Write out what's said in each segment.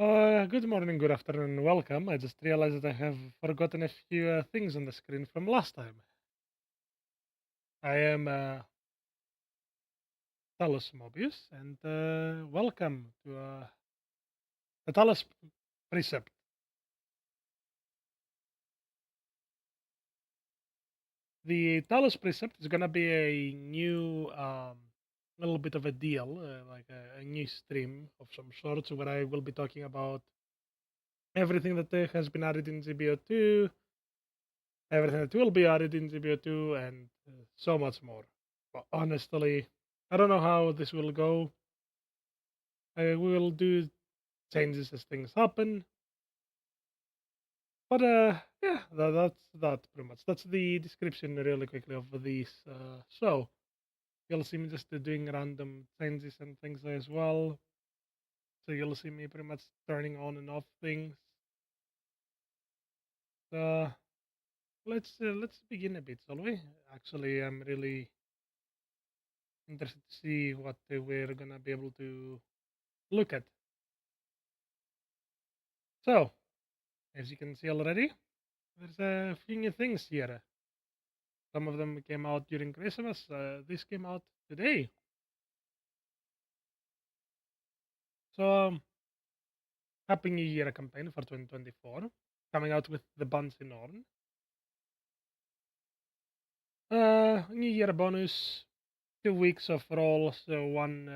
Good morning, good afternoon, welcome. I just realized that I have forgotten a few things on the screen from last time. I am Talos Mobius, and welcome to the Talos Precept. The Talos Precept is going to be a new, little bit of a deal, like a new stream of some sorts, where I will be talking about everything that has been added in GBO2, everything that will be added in GBO2, and so much more. But honestly, I don't know how this will go. I will do changes as things happen. But yeah, that's that pretty much. That's the description really quickly of this show. You'll see me just doing random changes and things as well. So you'll see me pretty much turning on and off things. Uh, let's begin a bit, shall we? Actually, I'm really interested to see what we're gonna be able to look at. So, as you can see already, there's a few new things here. Some of them came out during Christmas. This came out today. So, Happy New Year campaign for 2024. Coming out with the Bunsy Norn. New Year bonus. 2 weeks of rolls, so one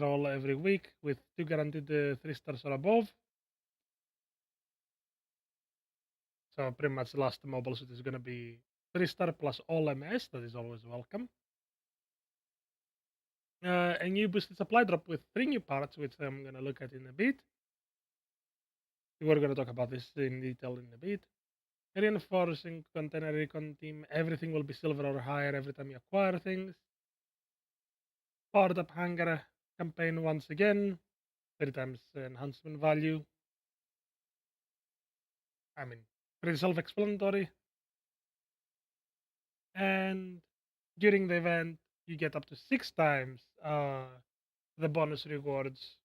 roll every week with 2 guaranteed 3 stars or above. So pretty much the last mobile suit is going to be 3-star plus all MS. That is always welcome. A new boosted supply drop with 3 new parts, which I'm going to look at in a bit. We're going to talk about this in detail in a bit. Reinforcing container recon team. Everything will be silver or higher every time you acquire things. Powered up hangar campaign once again. 3 times enhancement value. I mean, pretty self-explanatory. And during the event, you get up to 6 times the bonus rewards.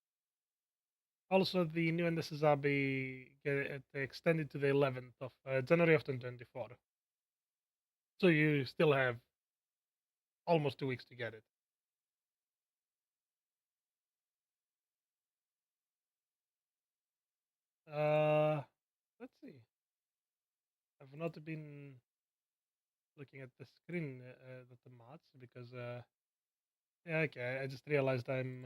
Also, the new Endesazabi get extended to the 11th of January of 2024. So you still have almost 2 weeks to get it. Uh, let's see. I've not been looking at the screen at the mods because yeah, okay, I just realized I'm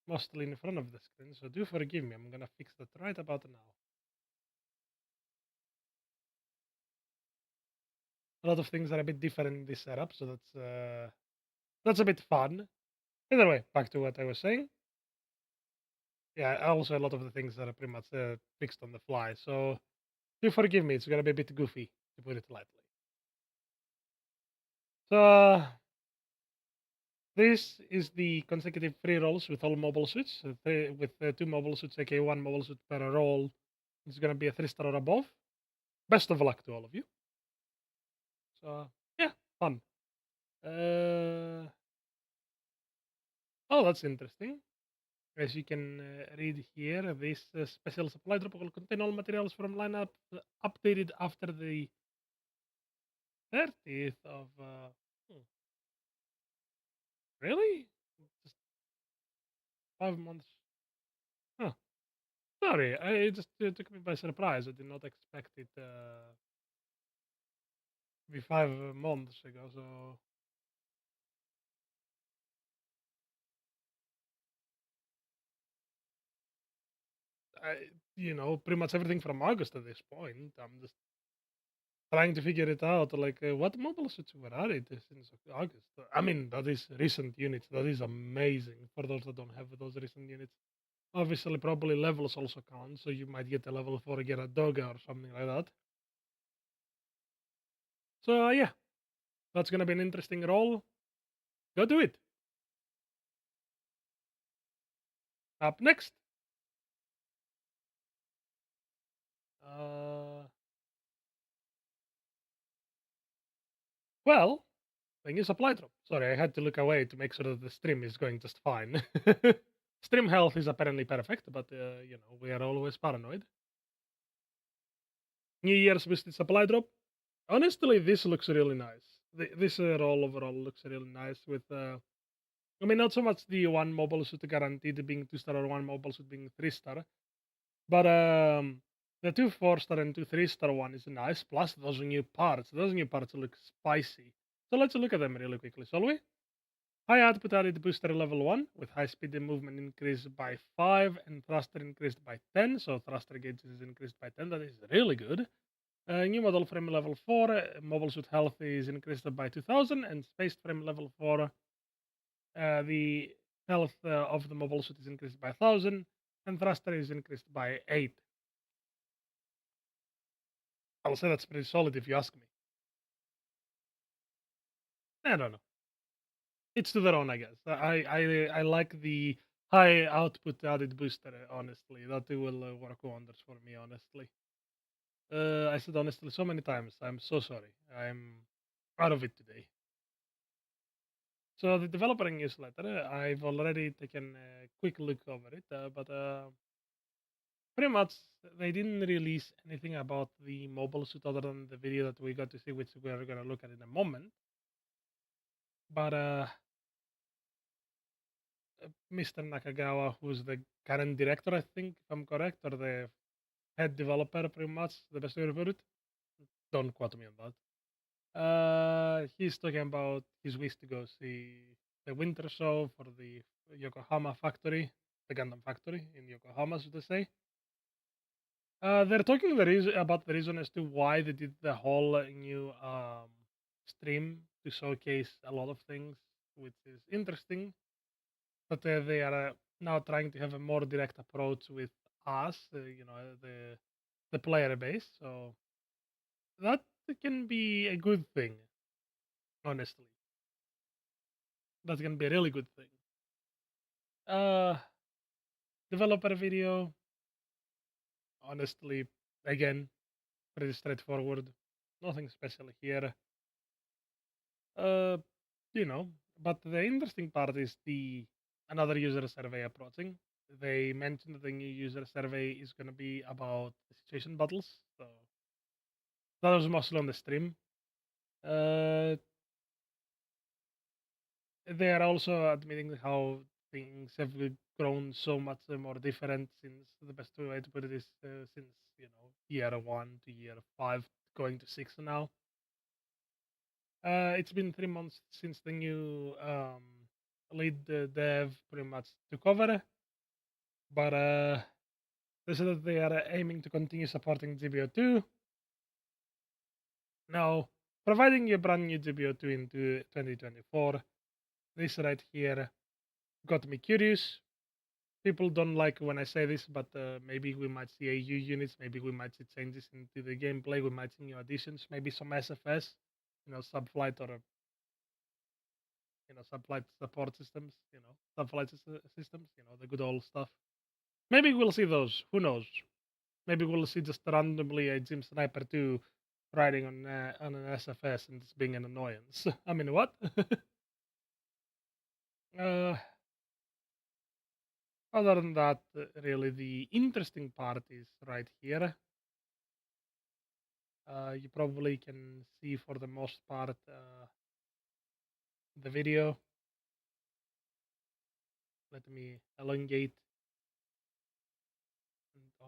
mostly in front of the screen, so do forgive me. I'm gonna fix that right about now. A lot of things are a bit different in this setup, so that's a bit fun. Anyway, back to what I was saying. Yeah, also a lot of the things are pretty much fixed on the fly, so do forgive me. It's gonna be a bit goofy, to put it lightly. So this is the consecutive free rolls with all mobile suits. With 2 mobile suits, aka 1 mobile suit per roll. It's gonna be a 3-star or above. Best of luck to all of you. So yeah, fun. Uh, oh, that's interesting. As you can read here, this special supply drop will contain all materials from lineup updated after the 30th of. Hmm, really? Just 5 months? Huh. Sorry, it just took me by surprise. I did not expect it to be 5 months ago. So, I, pretty much everything from August at this point. I'm just trying to figure it out. Like, what mobile suits were added since August? I mean, that is recent units. That is amazing for those that don't have those recent units. Obviously, probably levels also count. So you might get a level 4 get a Doga or something like that. So yeah, that's gonna be an interesting role. Go do it. Up next. Uh, well, thing is supply drop. Sorry, I had to look away to make sure that the stream is going just fine. Stream health is apparently perfect, but we are always paranoid. New Year's boosted supply drop. Honestly, this looks really nice. This roll overall looks really nice. With I mean, not so much the one mobile suit guaranteed being 2 star or one mobile suit being 3 star, but the two 4 star and two 3 star one is nice. Plus those new parts. Those new parts look spicy. So let's look at them really quickly, shall we? High output added booster level 1 with high speed and movement increased by 5 and thruster increased by 10. So thruster gauge is increased by 10. That is really good. New model frame level 4. Mobile suit health is increased by 2000 and space frame level 4. The health of the mobile suit is increased by 1000 and thruster is increased by 8. I'll say that's pretty solid if you ask me. I don't know. It's to their own, I guess. I like the high output added booster. Honestly, that will work wonders for me. Honestly, I said honestly so many times. I'm so sorry. I'm out of it today. So the developer newsletter, I've already taken a quick look over it, but pretty much they didn't release anything about the mobile suit other than the video that we got to see, which we're gonna look at in a moment. But Mr. Nakagawa, who's the current director, I think, if I'm correct, or the head developer, pretty much the best way to put it. Don't quote me on that. He's talking about his wish to go see the winter show for the Yokohama factory, the Gundam factory in Yokohama, so to say. They're talking about the reason as to why they did the whole new stream to showcase a lot of things, which is interesting. But they are now trying to have a more direct approach with us, the player base. So that can be a good thing, honestly. That can be a really good thing. Uh, Developer video, honestly, again, pretty straightforward. Nothing special here. Uh, you know, but the interesting part is the another user survey approaching. They mentioned that the new user survey is going to be about the situation battles. So that was mostly on the stream. Uh, they are also admitting how things have grown so much more different since the best way to put it is since year 1 to year 5 going to 6 now. It's been 3 months since the new lead dev pretty much took over, but they said that they are aiming to continue supporting GBO2. Now, providing you a brand new GBO2 into 2024, this right here got me curious. People don't like when I say this, but maybe we might see AU units, maybe we might see changes into the gameplay, we might see new additions, maybe some SFS, subflight or subflight support systems, subflight systems, the good old stuff. Maybe we'll see those. Who knows? Maybe we'll see just randomly a Jim Sniper 2 riding on an SFS and it's being an annoyance. I mean, what? uh, Other than that, really, the interesting part is right here. You probably can see for the most part the video. Let me elongate.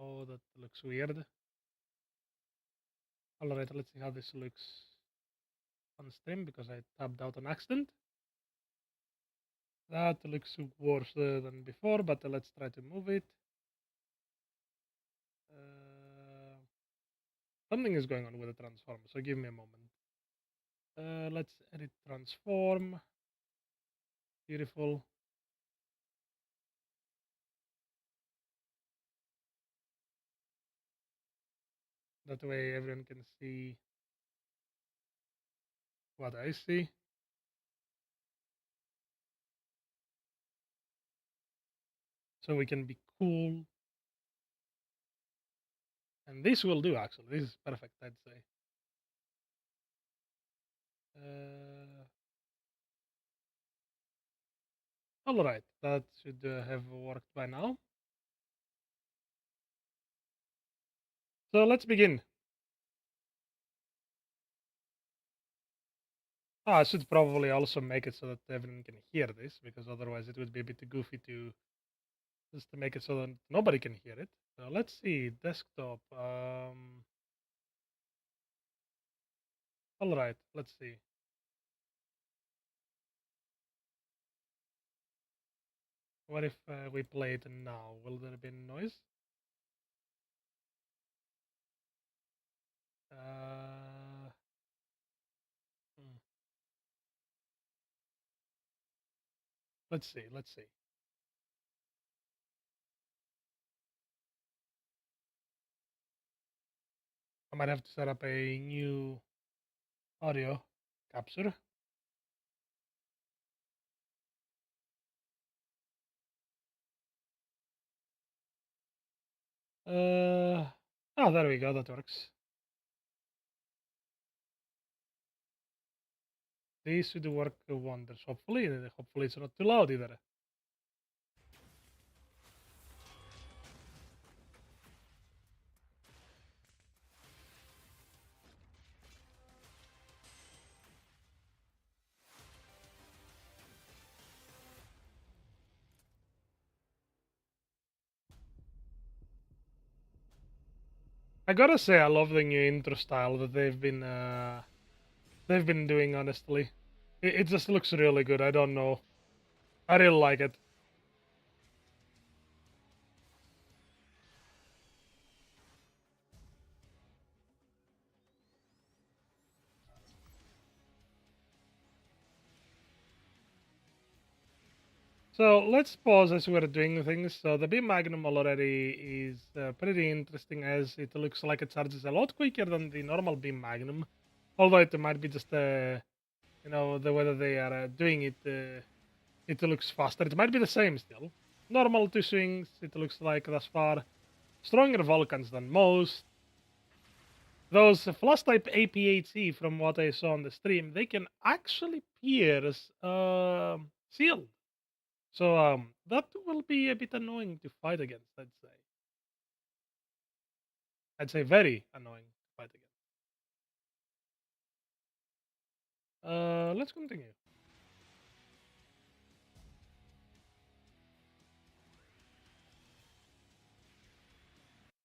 Oh, that looks weird. Alright, let's see how this looks on stream because I tabbed out on accident. That looks worse than before, but let's try to move it. Uh, Something is going on with the transform, so give me a moment. Let's edit transform. Beautiful. That way everyone can see what I see. So we can be cool. And this will do, actually. This is perfect, I'd say. Uh, All right, that should have worked by now. So let's begin. I should probably also make it so that everyone can hear this, because otherwise it would be a bit goofy to just to make it so that nobody can hear it. So let's see, desktop. All right, let's see. What if we play it now? Will there be noise? Uh, hmm, let's see. Let's see. I might have to set up a new audio capture. Oh, there we go. That works. This should work wonders. Hopefully, hopefully it's not too loud either. I gotta say, I love the new intro style that they've been doing. Honestly, it just looks really good. I don't know. I really like it. So let's pause as we're doing things. So the beam magnum already is pretty interesting, as it looks like it charges a lot quicker than the normal beam magnum. Although it might be just the way that they are doing it. It looks faster. It might be the same still. Normal two swings. It looks like thus far. Stronger Vulcans than most. Those flash type APHC, from what I saw on the stream, they can actually pierce shield. So that will be a bit annoying to fight against. I'd say very annoying to fight against. Let's continue.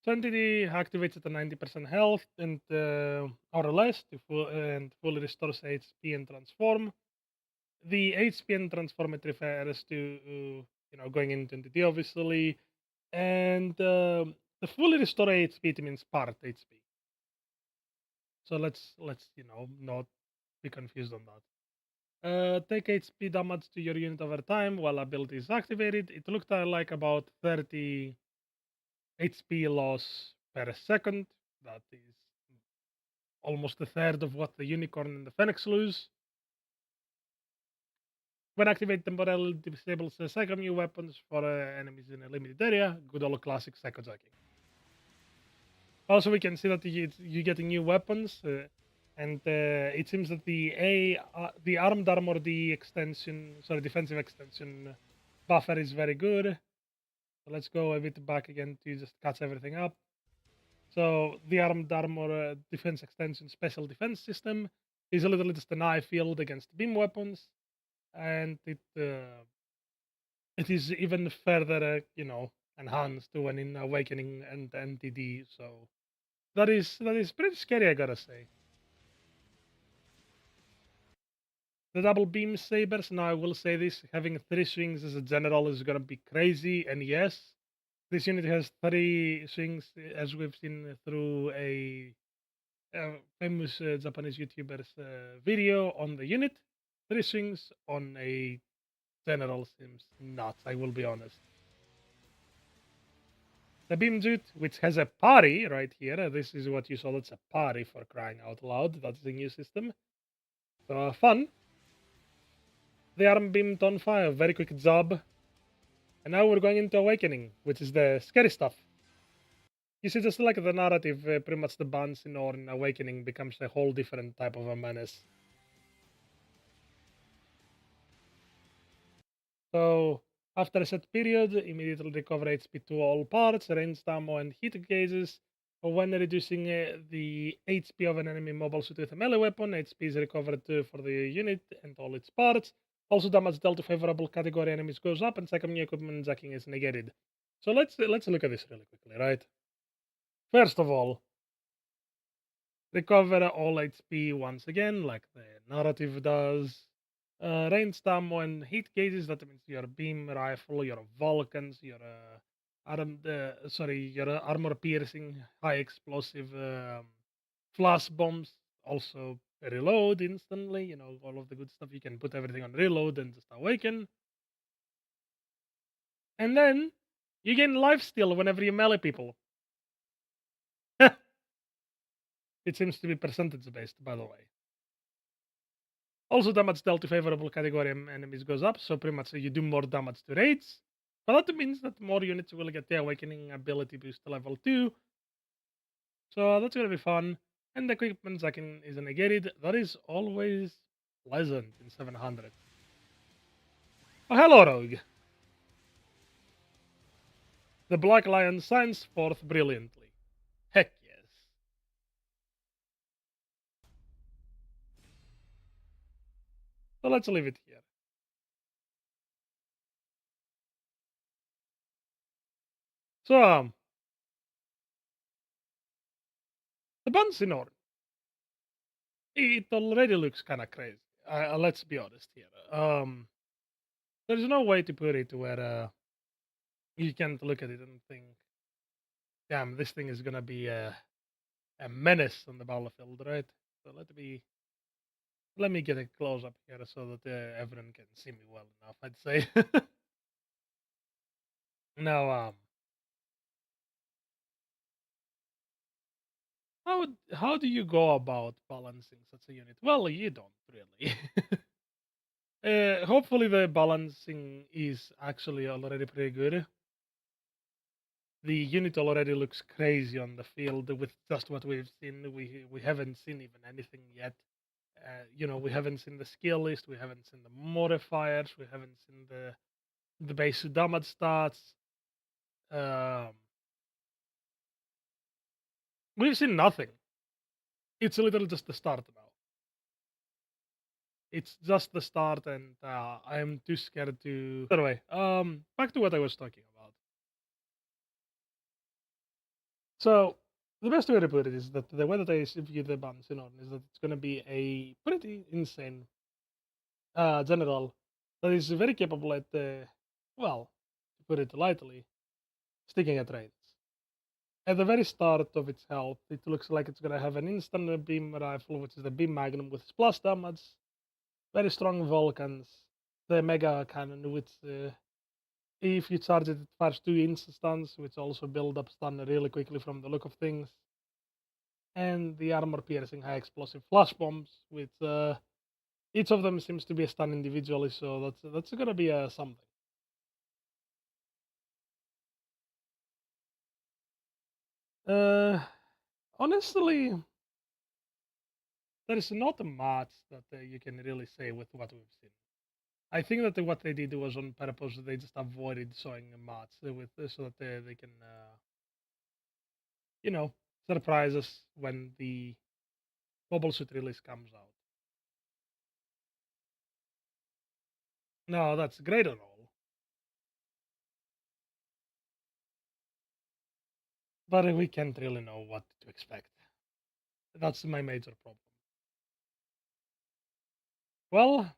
20D activates at a 90% health and or less and fully restores HP and transform. The HP and transform it refers to going into entity obviously, and the fully restore HP it means part HP. So let's not be confused on that. Take HP damage to your unit over time while ability is activated. It looked like about 30 HP loss per second. That is almost a third of what the Unicorn and the Phoenix lose. When activated, temporarily disables second new weapons for enemies in a limited area. Good old classic psycho jacking. Also, we can see that you're getting new weapons, and it seems that the armed armor, defensive extension buffer is very good. So let's go a bit back again to just catch everything up. So the armed armor defense extension special defense system is a little just an eye field against beam weapons, and it is even further, enhanced when in awakening and NTD. So that is pretty scary, I gotta say. The double beam sabers. Now I will say this: having three swings as a general is gonna be crazy. And yes, this unit has three swings, as we've seen through a famous Japanese YouTuber's video on the unit. Three swings on a general seems nuts. I will be honest. The beam jute, which has a parry right here. This is what you saw. That's a parry, for crying out loud. That's the new system. So fun. The arm beamed on fire. Very quick job. And now we're going into awakening, which is the scary stuff. You see, just like the narrative, pretty much the bands in or in awakening becomes a whole different type of a menace. So after a set period, immediately recover HP to all parts, ranged ammo, and hit cases. When reducing the HP of an enemy mobile suit with a melee weapon, HP is recovered for the unit and all its parts. Also, damage dealt to favorable category enemies goes up, and second new equipment jacking is negated. So let's look at this really quickly, right? First of all, recover all HP once again, like the narrative does. Ranged ammo and heat gauges, that means your beam rifle, your Vulcans, your your armor piercing, high explosive flash bombs, also reload instantly, all of the good stuff. You can put everything on reload and just awaken. And then you gain life steal whenever you melee people. It seems to be percentage based, by the way. Also, damage dealt to favorable category enemies goes up, so pretty much you do more damage to raids. But that means that more units will get the Awakening ability boost to level 2, so that's gonna be fun. And the equipment jacking is negated. That is always pleasant in 700. Oh, hello, Rogue. The Black Lion shines forth brilliantly. Heck yes. So let's leave it here. So, the Bansinor, it already looks kind of crazy. Let's be honest here. There's no way to put it where you can't look at it and think, damn, this thing is gonna be a menace on the battlefield, right? So let me get a close up here so that everyone can see me well enough. I'd say. Now, how do you go about balancing such a unit? Well, you don't really. Hopefully, the balancing is actually already pretty good. The unit already looks crazy on the field with just what we've seen. We haven't seen even anything yet. We haven't seen the skill list, we haven't seen the modifiers, we haven't seen the base damage stats. Um, we've seen nothing. It's literally just the start now. It's just the start, and I'm too scared to. Anyway, back to what I was talking about. So the best way to put it is that the way that I view the ban Synon is that it's going to be a pretty insane general that is very capable at well, to put it lightly, sticking at raids. At the very start of its health, it looks like it's gonna have an instant beam rifle, which is the beam magnum with splash damage, very strong Vulcans, the mega cannon, which if you charge it, it fires 2 instants, which also build up stun really quickly from the look of things, and the armor piercing high explosive flash bombs, which each of them seems to be a stun individually, so that's gonna be something. Uh, Honestly, there is not much that you can really say with what we've seen. I think that what they did was on purpose. They just avoided showing mats with so that they can, you know, surprise us when the mobile suit release comes out. No, that's great and all, but we can't really know what to expect. That's my major problem. Well,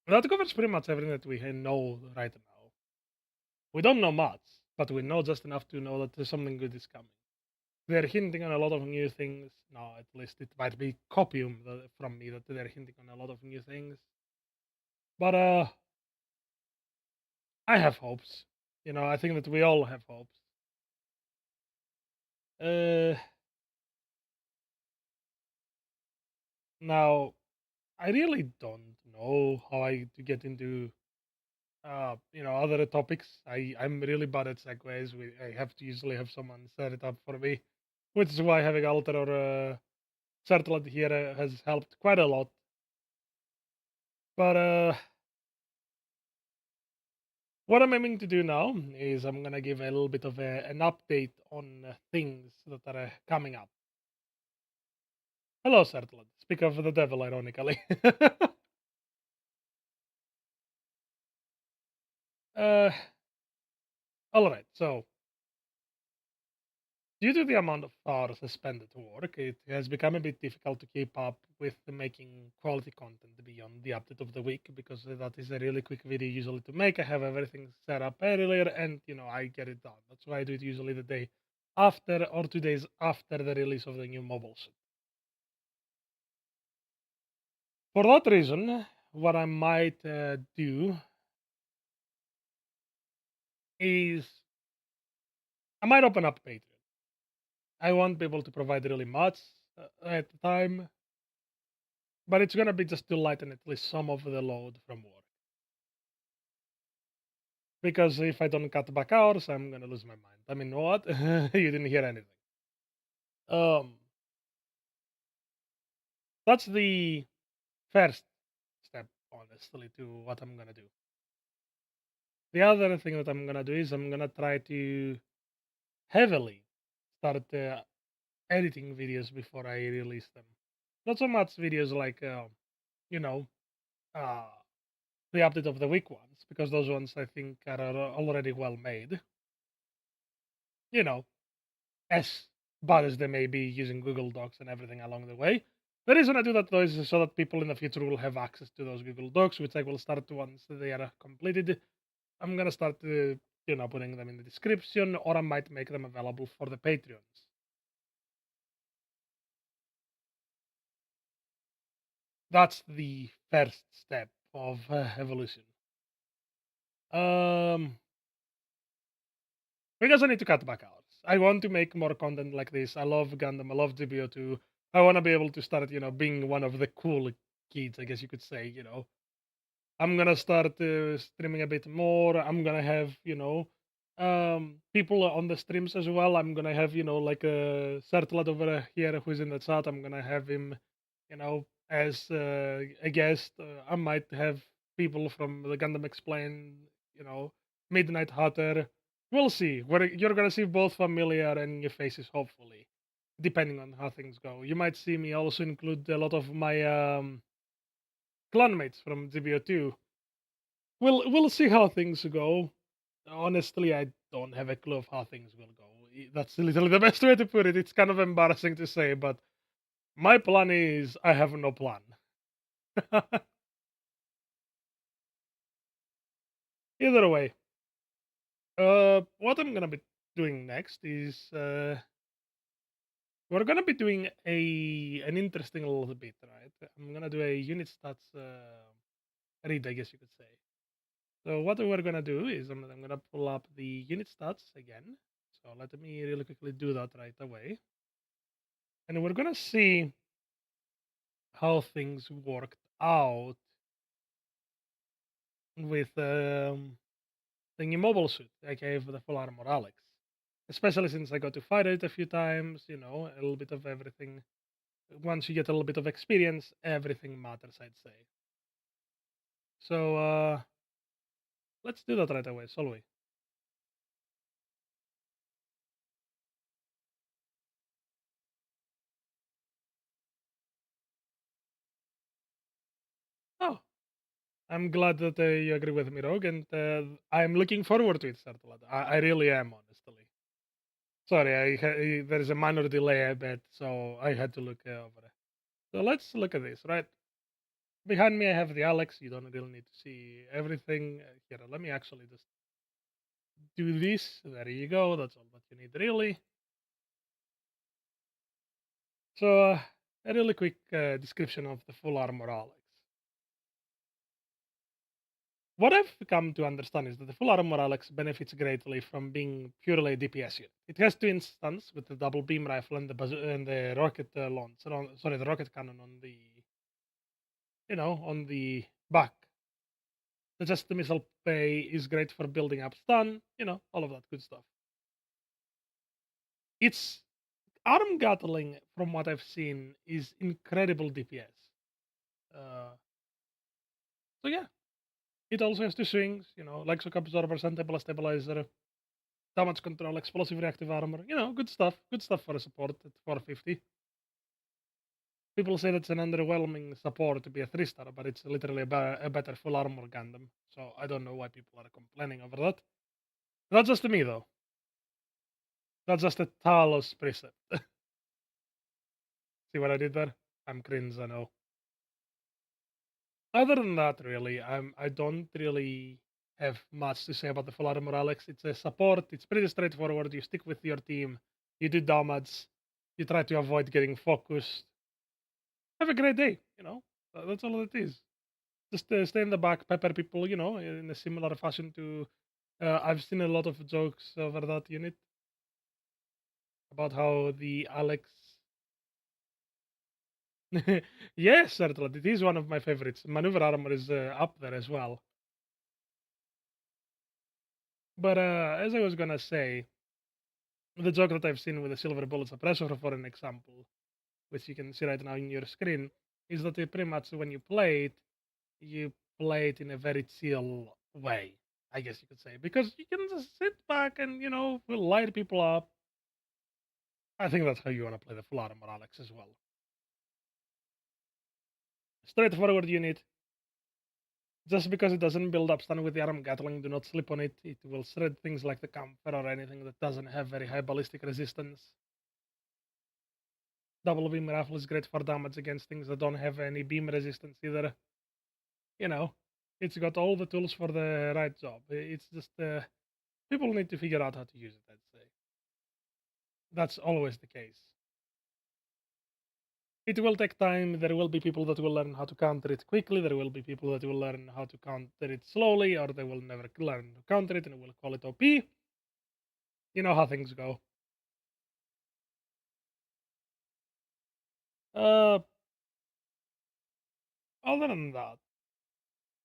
that covers pretty much everything that we know right now. We don't know much, but we know just enough to know that there's something good is coming. They're hinting on a lot of new things. No, at least it might be copium from me that they're hinting on a lot of new things. But I have hopes. I think that we all have hopes. Uh, Now, I really don't know how I to get into other topics. I'm really bad at segues. I have to usually have someone set it up for me, which is why having Alter or Certlet here has helped quite a lot. But What I'm aiming to do now is I'm gonna give a little bit of an update on things that are coming up. Hello, Sertland. Speak of the devil, ironically. uh, all right. So, due to the amount of hours I spend at work, it has become a bit difficult to keep up with making quality content beyond the update of the week because that is a really quick video usually to make. I have everything set up earlier, and I get it done. That's why I do it usually the day after or 2 days after the release of the new mobile suit. For that reason, what I might do is I might open up Patreon. I won't be able to provide really much at the time, but it's gonna be just to lighten at least some of the load from work. Because if I don't cut back hours, I'm gonna lose my mind. I mean, what? You didn't hear anything. Um, that's the first step, honestly, to what I'm gonna do. The other thing that I'm gonna do is I'm gonna try to heavily start editing videos before I release them. Not so much videos like you know uh, the update of the week ones, because those ones I think are already well made. You know, as bad as they may be using Google Docs and everything along the way. The reason I do that though is so that people in the future will have access to those Google Docs, which I will start once they are completed. I'm gonna start putting them in the description, or I might make them available for the Patreons. That's the first step of evolution. Um, because I need to cut back hours. I want to make more content like this. I love Gundam. I love GBO2. I want to be able to start, being one of the cool kids, I guess you could say. I'm gonna start streaming a bit more. I'm gonna have, people on the streams as well. I'm gonna have, like a Sertlat over here who's in the chat. I'm gonna have him, as a guest. I might have people from the Gundam Explain, you know, Midnight Hatter. We'll see. You're gonna see both familiar and new faces, hopefully, depending on how things go. You might see me also include a lot of my clanmates from GBO2. We'll see how things go. Honestly, I don't have a clue of how things will go. That's literally the best way to put it. It's kind of embarrassing to say, but my plan is I have no plan. Either way, what I'm gonna be doing next is we're gonna be doing an interesting little bit, right? I'm gonna do a unit stats read, I guess you could say. So what we're gonna do is I'm gonna pull up the unit stats again. So let me really quickly do that right away. And we're gonna see how things worked out with the new mobile suit, aka for the full armor Alex. Especially since I got to fight it a few times, a little bit of everything. Once you get a little bit of experience, everything matters, I'd say. So let's do that right away, shall we? Oh, I'm glad that you agree with me, Rogue, and I'm looking forward to it, Sartolat. I really am, honestly. Sorry, there's a minor delay, I bet, so I had to look over it. So let's look at this, right? Behind me, I have the Alex. You don't really need to see everything. Here, let me actually just do this. There you go. That's all that you need, really. So, a really quick description of the full armor Alex. What I've come to understand is that the full armor Alex benefits greatly from being purely a DPS unit. It has two instances with the double beam rifle and the rocket launch. Sorry, the rocket cannon on the on the back. The missile pay is great for building up stun. All of that good stuff. Its arm gatling, from what I've seen, is incredible DPS. Uh, so yeah, It also has two swings, like shock absorber, sentable stabilizer, damage control, explosive reactive armor. Good stuff. Good stuff for a support at 450. People say that's an underwhelming support to be a 3-star, but it's literally a better full armor Gundam. So I don't know why people are complaining over that. Not just me though. That's just a Talos Precept. See what I did there? I'm cringe, I know. Other than that, really, I don't really have much to say about the full armor Alex. It's a support. It's pretty straightforward. You stick with your team. You do damage. You try to avoid getting focused. Have a great day. That's all it is. Just stay in the back, pepper people. In a similar fashion to. I've seen a lot of jokes over that unit about how the Alex. Yes, certainly. It is one of my favorites. Maneuver armor is up there as well. But as I was gonna say, the joke that I've seen with the silver bullet suppressor, for an example, which you can see right now in your screen, is that pretty much when you play it in a very chill way, I guess you could say, because you can just sit back and will light people up. I think that's how you want to play the full armor Alex as well. Straightforward unit. Just because it doesn't build up stun with the arm gatling, do not slip on it. It will shred things like the camphor or anything that doesn't have very high ballistic resistance. Double beam rifle is great for damage against things that don't have any beam resistance either. You know, it's got all the tools for the right job. It's just people need to figure out how to use it. I'd say that's always the case. It will take time. There will be people that will learn how to counter it quickly. There will be people that will learn how to counter it slowly, or they will never learn to counter it and will call it OP. You know how things go. Uh, Other than that,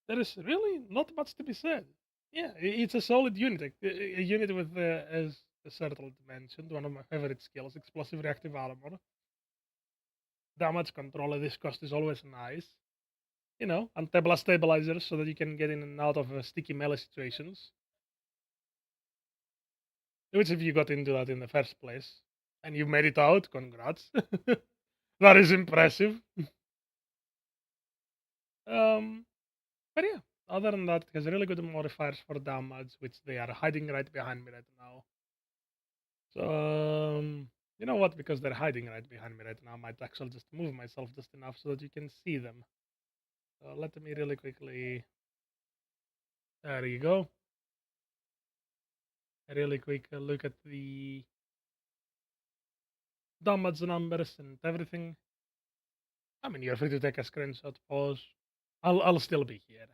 there is really not much to be said. Yeah, it's a solid unit. A unit with, as Sertal mentioned, one of my favorite skills, explosive reactive armor. Damage control at this cost is always nice. Untable stabilizers so that you can get in and out of sticky melee situations. Which, if you got into that in the first place and you made it out, congrats. That is impressive. um, but yeah, other than that, it has really good modifiers for damage, which they are hiding right behind me right now. So, you know what? Because they're hiding right behind me right now, I might actually just move myself just enough so that you can see them. So let me really quickly. There you go. A really quick look at the damage numbers and everything. I mean, you're free to take a screenshot, pause. I'll still be here.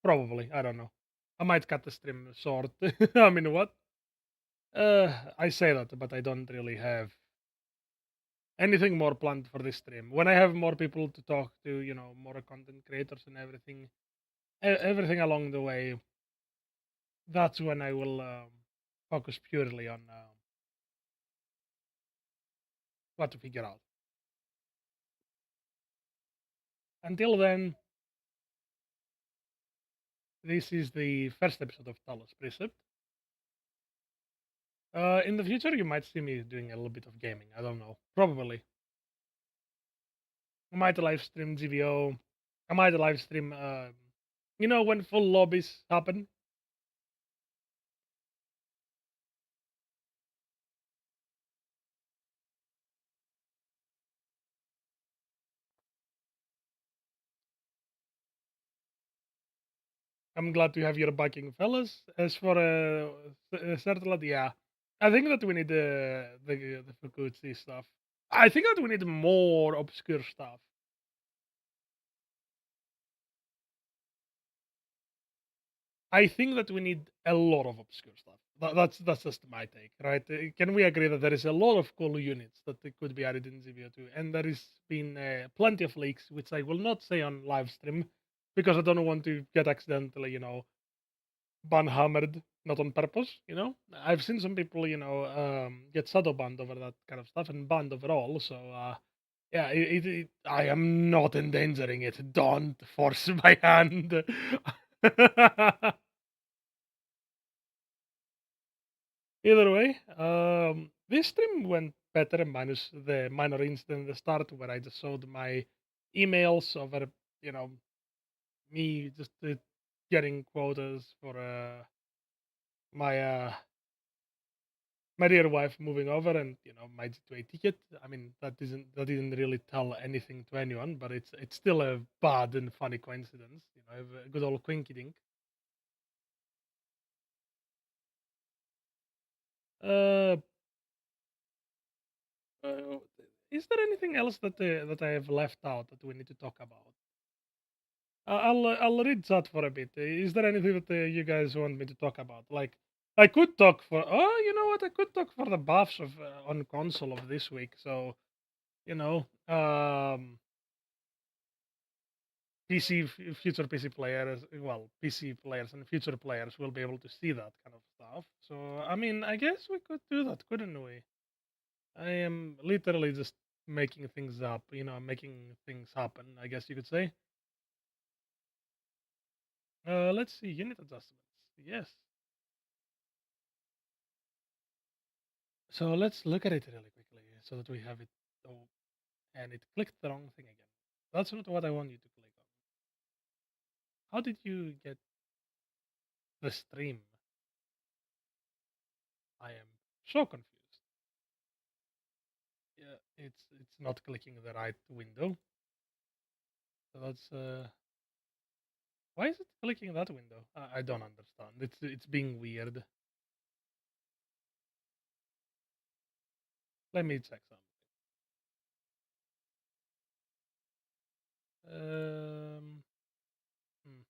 Probably. I don't know. I might cut the stream short. I mean, what? I say that, but I don't really have anything more planned for this stream. When I have more people to talk to, more content creators and everything, everything along the way, that's when I will focus purely on what to figure out. Until then, this is the first episode of Talos Precept. In the future, you might see me doing a little bit of gaming. I don't know. Probably. I might live stream GVO. I might live stream, when full lobbies happen. I'm glad to have your backing, fellas. As for Sertalat, yeah. I think that we need the Fukuchi stuff. I think that we need more obscure stuff. I think that we need a lot of obscure stuff. That's just my take, right? Can we agree that there is a lot of cool units that could be added in ZBO2, and there has been plenty of leaks, which I will not say on live stream because I don't want to get accidentally, ban hammered, not on purpose. I've seen some people, get shadow banned over that kind of stuff and banned overall. So yeah, I am not endangering it. Don't force my hand. Either way, this stream went better minus the minor incident at the start where I just showed my emails over, you know, me just getting quotas for my my dear wife moving over and my G2A ticket. I mean that didn't really tell anything to anyone, but it's still a bad and funny coincidence. A good old quinky dink. Uh, uh, is there anything else that I have left out that we need to talk about? I'll read chat for a bit. Is there anything that you guys want me to talk about? Like I could talk for. Oh, you know what? I could talk for the buffs of on console of this week. So you know, future PC players, well, PC players and future players will be able to see that kind of stuff. So I mean, I guess we could do that, couldn't we? I am literally just making things up. Making things happen. I guess you could say. Let's see unit adjustments. Yes. So let's look at it really quickly so that we have it. Oh, and it clicked the wrong thing again. That's not what I want you to click on. How did you get the stream? I am so confused. Yeah, it's not clicking the right window. So that's why is it clicking that window? I don't understand. It's being weird. Let me check some. Um, hmm.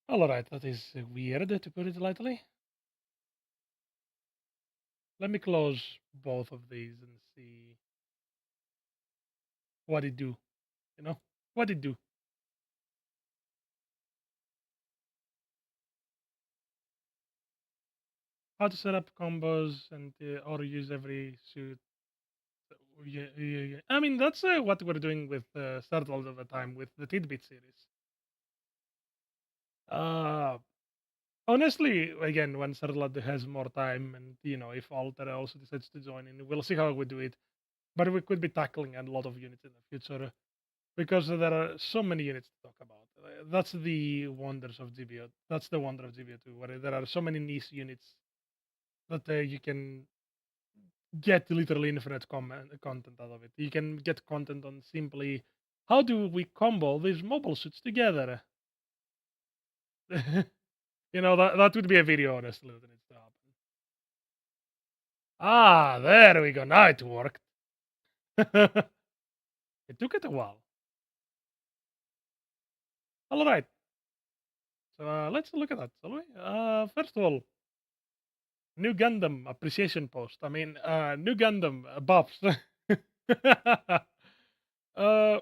All right, that is weird to put it lightly. Let me close both of these and see what it do. What it do. How to set up combos and or use every suit. Yeah, yeah, yeah. I mean, that's what we're doing with Startled all the time with the Tidbit series. Uh, Honestly, again, when Startled has more time, and if Alter also decides to join in, we'll see how we do it. But we could be tackling a lot of units in the future because there are so many units to talk about. That's the wonders of GBO. That's the wonder of GBO too, where there are so many niche units that you can get literally infinite content out of it. You can get content on simply how do we combo these mobile suits together. That would be a video, honestly, that needs to happen. Ah, there we go. Now it worked. It took it a while. All right. So let's look at that, shall we? First of all, new Gundam appreciation post. I mean, new Gundam buffs. uh,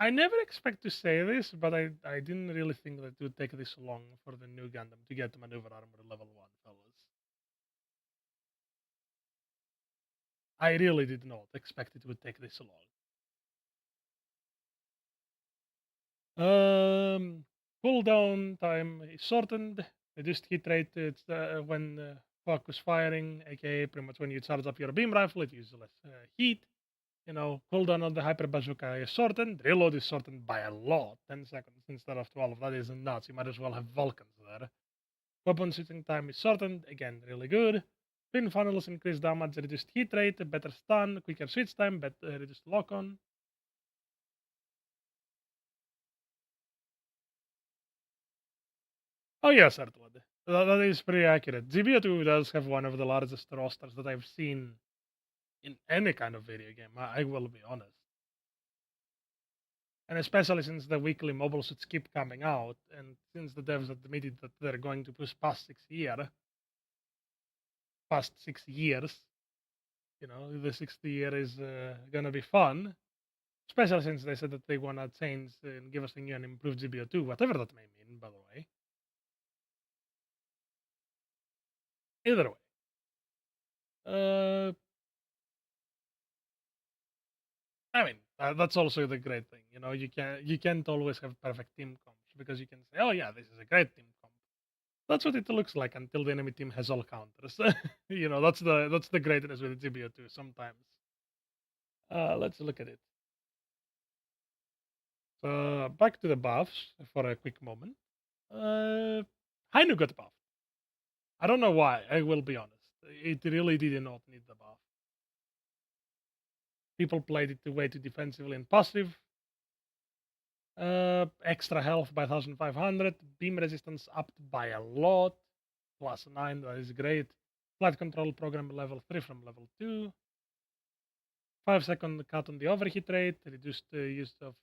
I never expect to say this, but I didn't really think that it would take this long for the new Gundam to get to maneuver armor level 1, fellas. I really did not expect it would take this long. Cooldown time is shortened, reduced hit rate it's, when focus firing, aka pretty much when you charge up your beam rifle, it uses less heat. Cooldown on the hyper bazooka is shortened, reload is shortened by a lot, 10 seconds instead of 12. That is nuts. You might as well have Vulcans there. Weapon switching time is shortened, again, really good. Pin funnels increase damage, reduced hit rate, better stun, quicker switch time, better reduced lock on. Oh, yes, certainly. That is pretty accurate. GBO2 does have one of the largest rosters that I've seen in any kind of video game, I will be honest. And especially since the weekly mobile suits keep coming out, and since the devs admitted that they're going to push past 6 years, the 60th year is gonna be fun. Especially since they said that they wanna change and give us a new and improved GBO2, whatever that may mean, by the way. Either way, uh, I mean, That's also the great thing. You know, you can't always have perfect team comps because you can say, oh yeah, this is a great team comp. That's what it looks like until the enemy team has all counters. You know, that's the greatness with GBO2 sometimes. Let's look at it. So back to the buffs for a quick moment. Uh, Hainu got buffed. I don't know why. I will be honest. It really did not need the buff. People played it way too defensively and passive. Extra health by 1500. Beam resistance upped by a lot. Plus 9. That is great. Flight control program level 3 from level 2. 5-second cut on the overheat rate. Reduced the use of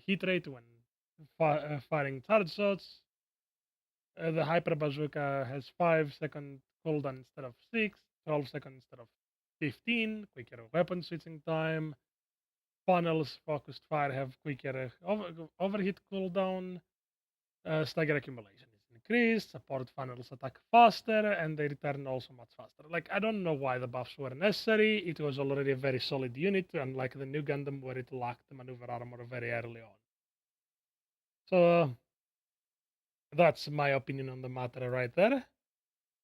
heat rate when firing charge shots. The Hyper Bazooka has 5-second cooldown instead of 6, 12-second instead of 15, quicker weapon switching time. Funnels focused fire have quicker overheat cooldown. Stagger accumulation is increased. Support funnels attack faster, and they return also much faster. Like, I don't know why the buffs were necessary. It was already a very solid unit, unlike the new Gundam where it lacked the maneuver armor very early on. So that's my opinion on the matter right there.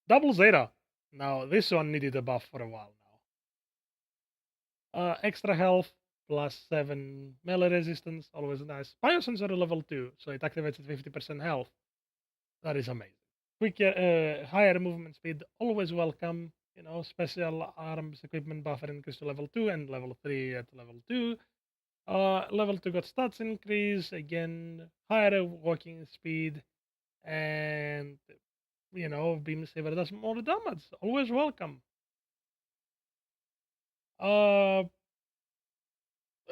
Double Zeta. Now, this one needed a buff for a while now. Extra health, plus 7 melee resistance, always nice. Biosensor level 2, so it activates at 50% health. That is amazing. Quicker, higher movement speed, always welcome. You know, special arms equipment buffer increase to level 2 and level 3 at level 2. Level 2 got stats increase, again, higher walking speed, and Beam Saber does more damage. Always welcome. Uh,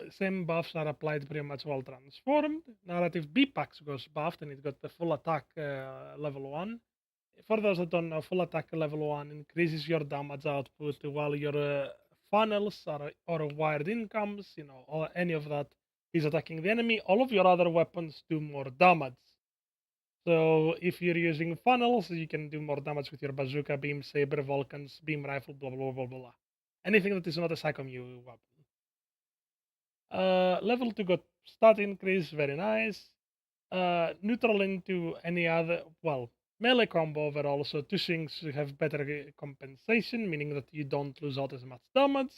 Same buffs are applied pretty much while transformed. Narrative B-Pax goes buffed and it got the full attack level 1. For those that don't know, full attack level 1 increases your damage output while your funnels or wired incomes, or any of that is attacking the enemy. All of your other weapons do more damage. So if you're using funnels, you can do more damage with your bazooka, beam saber, Vulcans, beam rifle, blah blah blah blah blah. Anything that is not a Psychomu weapon. Level 2 got stat increase, very nice. Neutral into any other, well, melee combo overall, so two things have better compensation, meaning that you don't lose out as much damage.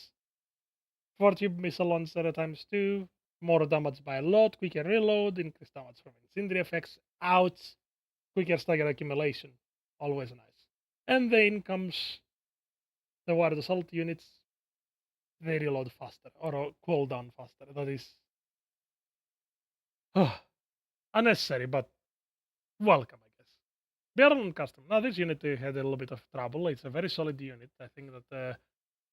40 missile launcher times 2, more damage by a lot, quicker reload, increased damage from incendiary effects, outs, quicker stagger accumulation, always nice. And then comes the wired assault units, they reload faster, or cool down faster. That is unnecessary, but welcome, I guess. Barrel custom. Now, this unit had a little bit of trouble. It's a very solid unit. I think that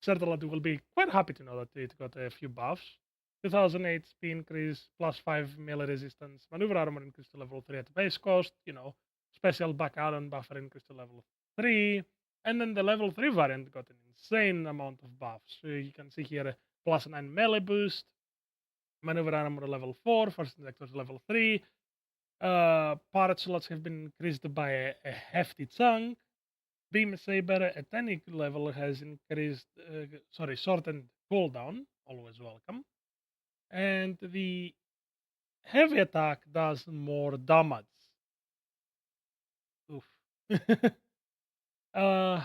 Sertalat will be quite happy to know that it got a few buffs. 2008 speed increase, plus 5 melee resistance, maneuver armor increase to level 3 at base cost, special back iron buffer increase to level 3. And then the level 3 variant got an insane amount of buffs. So you can see here a plus 9 melee boost, maneuver armor level 4, first injectors level 3, part slots have been increased by a hefty chunk. Beam Saber at any level has increased, shortened cooldown, always welcome. And the heavy attack does more damage. Oof. uh,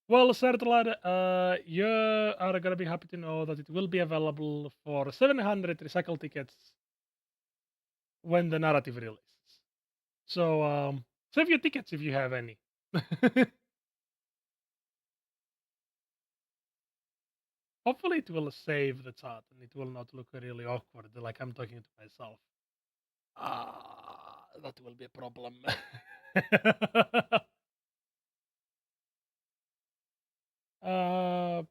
well, Sertlar, you are going to be happy to know that it will be available for 700 recycle tickets when the narrative releases. So save your tickets if you have any. Hopefully, it will save the chat and it will not look really awkward, like I'm talking to myself. That will be a problem. uh,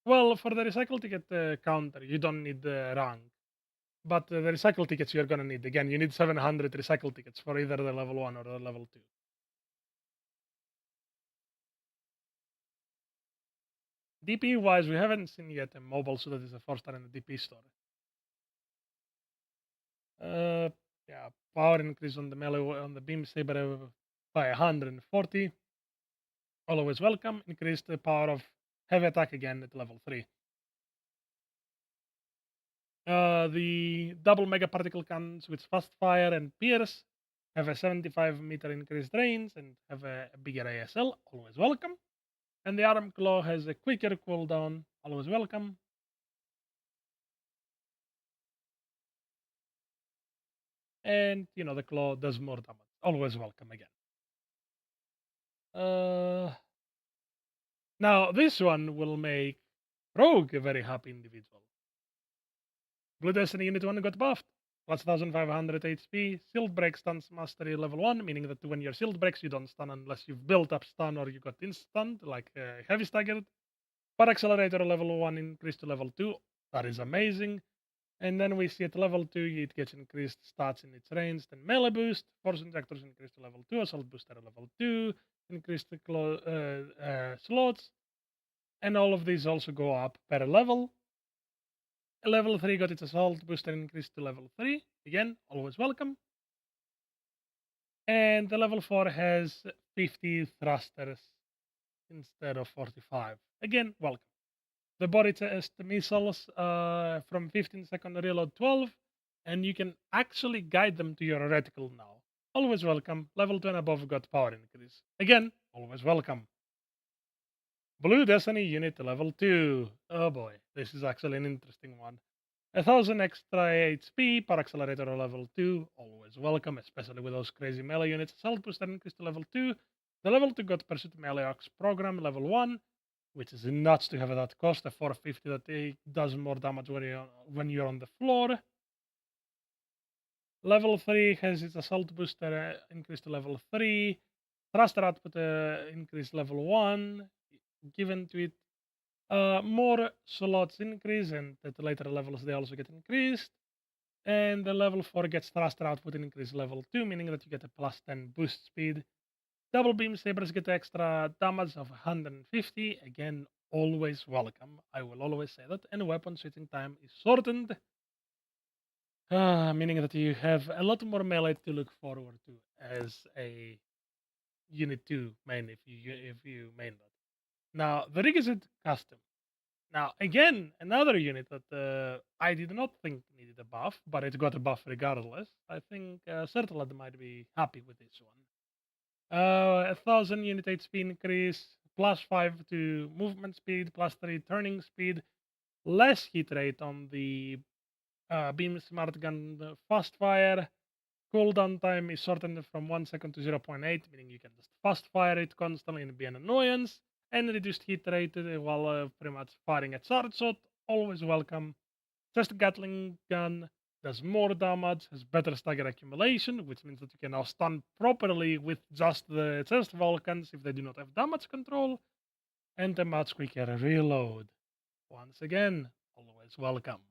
well, for the recycle ticket counter, you don't need the rank. But the recycle tickets you're going to need. Again, you need 700 recycle tickets for either the level 1 or the level 2. DP wise, we haven't seen yet a mobile so that is a 4-star in the DP store. Uh, yeah, power increase on the melee on the beam saber by 140. Always welcome. Increase the power of heavy attack again at level 3. The double mega particle cannons with fast fire and pierce have a 75-meter increased range and have a bigger ASL. Always welcome. And the arm claw has a quicker cooldown. Always welcome. And the claw does more damage. Always welcome again. Now this one will make Rogue a very happy individual. Blue Destiny Unit 1 got buffed. Plus 1500 HP. Shield Break stuns mastery level 1, meaning that when your shield breaks, you don't stun unless you've built up stun or you got instant, like heavy staggered. Power Accelerator level 1 increased to level 2. That is amazing. And then we see at level 2, it gets increased stats in its range. Then melee boost, force injectors increased to level 2, assault booster level 2, increased the slots. And all of these also go up per level. Level 3 got its assault booster increased to level 3. Again, always welcome. And the level 4 has 50 thrusters instead of 45. Again, welcome. The body test missiles from 15-second reload 12, and you can actually guide them to your reticle now. Always welcome. Level 2 and above got power increase. Again, always welcome. Blue Destiny Unit level 2. Oh boy, this is actually an interesting one. 1000 extra HP, Power Accelerator level 2. Always welcome, especially with those crazy melee units. Assault Booster increased to level 2. The level 2 got Pursuit Melee Ox program level 1, which is nuts to have that cost. A 450 that it does more damage when you're on the floor. Level 3 has its Assault Booster increased to level 3. Thruster output increased level 1, given to it. More slots increase, and at the later levels they also get increased. And the level 4 gets thruster output increase level 2, meaning that you get a plus 10 boost speed. Double beam sabers get extra damage of 150. Again, always welcome. I will always say that. And weapon switching time is shortened, meaning that you have a lot more melee to look forward to as a Unit 2 main if you main that. Now, the rig is custom. Now, again, another unit that I did not think needed a buff, but it got a buff regardless. I think Sertalad might be happy with this one. 1000 unit HP increase, plus 5 to movement speed, plus 3 turning speed, less hit rate on the beam smart gun fast fire. Cooldown time is shortened from 1 second to 0.8, meaning you can just fast fire it constantly and be an annoyance. And reduced hit rate while pretty much firing a charge shot. Always welcome. Just a Gatling gun does more damage, has better stagger accumulation, which means that you can now stun properly with just the chest Vulcans if they do not have damage control, and a much quicker reload. Once again, always welcome.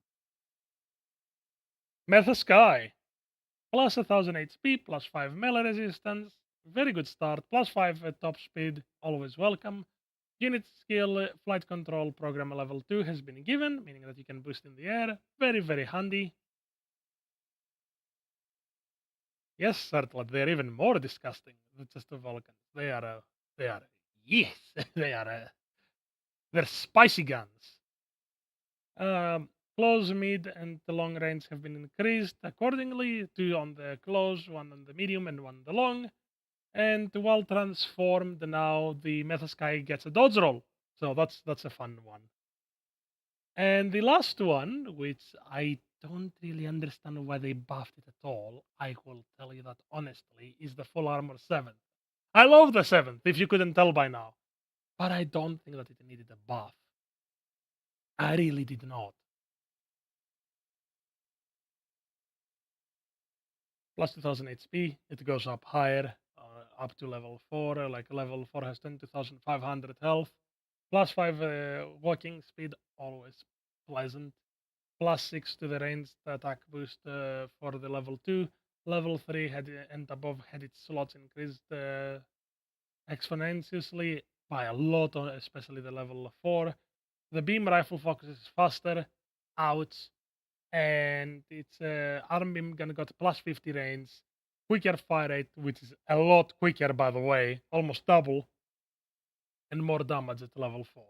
Meta Sky. Plus 1000 HP, plus 5 melee resistance. Very good start. Plus 5 at top speed. Always welcome. Unit skill flight control program level 2 has been given, meaning that you can boost in the air. Very, very handy. Yes, certainly. They're even more disgusting than just the Vulcans. They are, yes, they're spicy guns. Close, mid, and the long range have been increased accordingly. 2 on the close, 1 on the medium, and 1 on the long. And while transformed, now the Meta Sky gets a dodge roll. So that's a fun one. And the last one, which I don't really understand why they buffed it at all, I will tell you that honestly, is the full armor 7th. I love the 7th, if you couldn't tell by now. But I don't think that it needed a buff. I really did not. Plus 2000 HP, it goes up higher, up to level 4. Like level 4 has 22,500 health. Plus 5 walking speed, always pleasant. Plus 6 to the ranged attack boost for the level 2. Level 3 had and above had its slots increased exponentially by a lot, especially the level 4. The beam rifle focuses faster, ouch, and its arm beam gun got plus 50 range. quicker fire rate, which is a lot quicker, by the way, almost double, and more damage at level 4.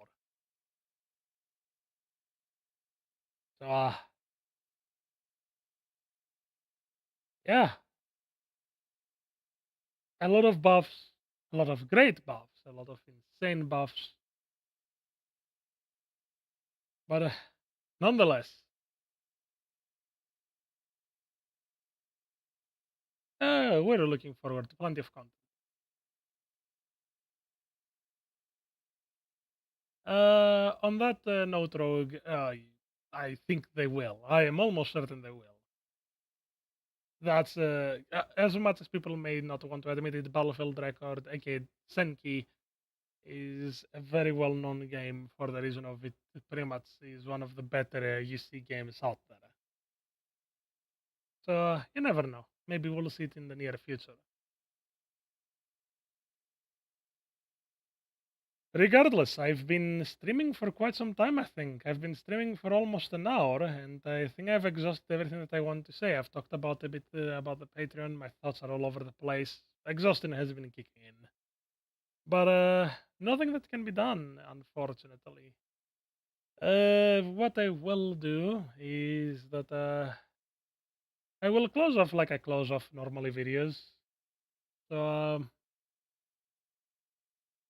So, yeah, a lot of buffs, a lot of great buffs, a lot of insane buffs, but nonetheless, we're looking forward to plenty of content. On that note, Rogue, I think they will. I am almost certain they will. That's as much as people may not want to admit it, Battlefield Record, aka Senki, is a very well-known game for the reason of it pretty much is one of the better UC games out there. So you never know. Maybe we'll see it in the near future. Regardless, I've been streaming for quite some time, I think. I've been streaming for almost an hour, and I think I've exhausted everything that I want to say. I've talked about a bit about the Patreon. My thoughts are all over the place. Exhaustion has been kicking in. But nothing that can be done, unfortunately. What I will do is that I will close off like I close off normally videos. So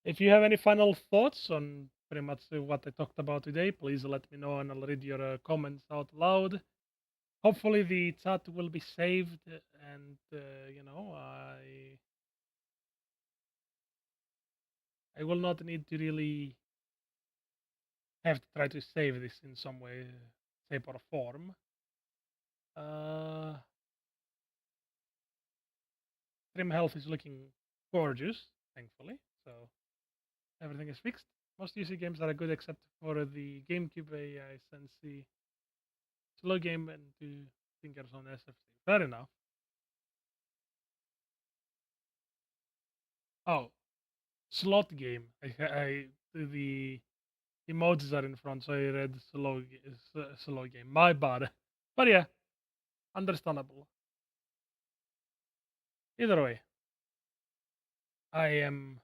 if you have any final thoughts on pretty much what I talked about today, please let me know and I'll read your comments out loud. Hopefully the chat will be saved and I will not need to really have to try to save this in some way, shape or form. Uh, Stream health is looking gorgeous, thankfully. So everything is fixed. Most UC games are good except for the GameCube AI Sensei slow game and two fingers on SFC. Fair enough. Oh, slot game. The emojis are in front, so I read slow game. My bad. But yeah, understandable. Either way, I am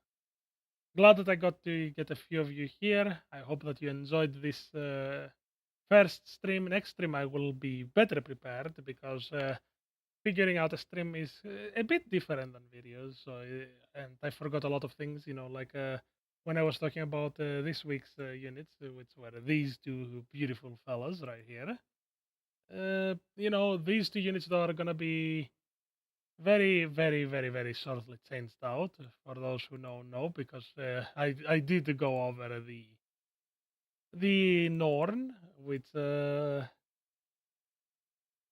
glad that I got to get a few of you here. I hope that you enjoyed this first stream. Next stream, I will be better prepared because figuring out a stream is a bit different than videos. So, and I forgot a lot of things, like when I was talking about this week's units, which were these two beautiful fellas right here. These two units that are gonna be very, very, very, very shortly changed out. For those who know, because I did go over the Norn, which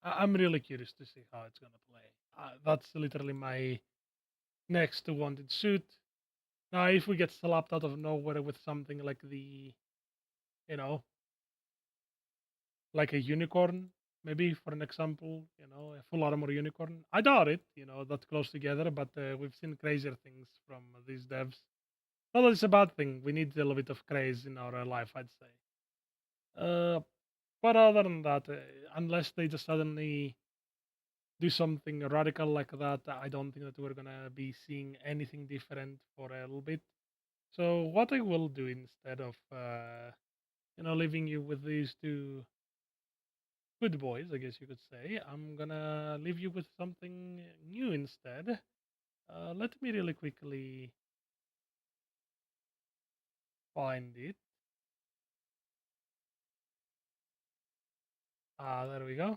I'm really curious to see how it's gonna play. That's literally my next wanted suit. Now, if we get slapped out of nowhere with something like you know, like a unicorn, maybe for an example, a full armor unicorn. I doubt it, that close together, but we've seen crazier things from these devs. Not that it's a bad thing. We need a little bit of craze in our life, I'd say. Uh, but other than that, unless they just suddenly do something radical like that, I don't think that we're gonna be seeing anything different for a little bit. So what I will do instead of leaving you with these two good boys, I guess you could say, I'm gonna leave you with something new instead. Let me really quickly find it. There we go.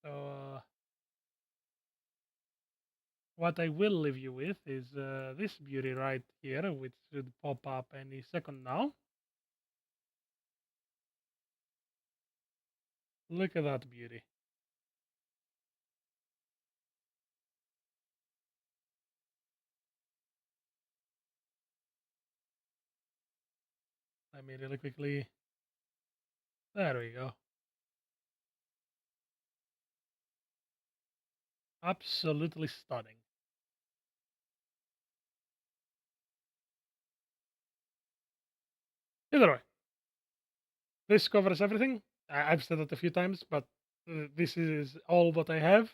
So what I will leave you with is this beauty right here, which should pop up any second now. Look at that beauty. Let me really quickly. There we go. Absolutely stunning. Either way, this covers everything. I've said it a few times, but this is all what I have.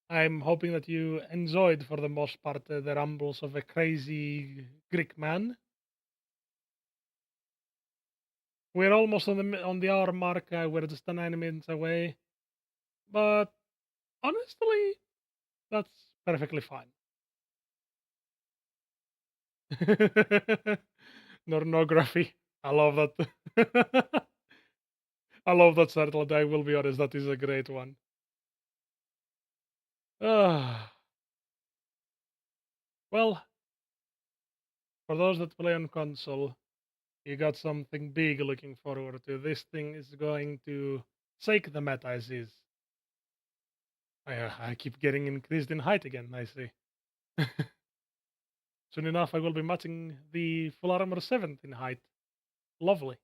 I'm hoping that you enjoyed, for the most part, the rumbles of a crazy Greek man. We're almost on the hour mark. We're just 9 minutes away, but honestly, that's perfectly fine. Pornography. I love that. I love that title. I will be honest, that is a great one. Ah, well, for those that play on console, you got something big looking forward to. This thing is going to shake the meta as is. I keep getting increased in height again, I see. Soon enough, I will be matching the full armor 7 in height. Lovely.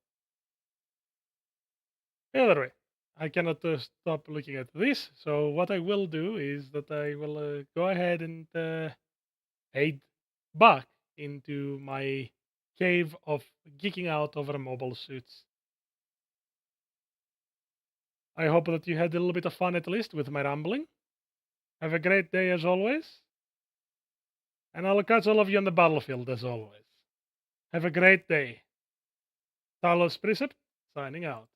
Either way, I cannot stop looking at this. So what I will do is that I will go ahead and head back into my cave of geeking out over mobile suits. I hope that you had a little bit of fun at least with my rambling. Have a great day as always, and I'll catch all of you on the battlefield as always. Have a great day. Talos Precept, signing out.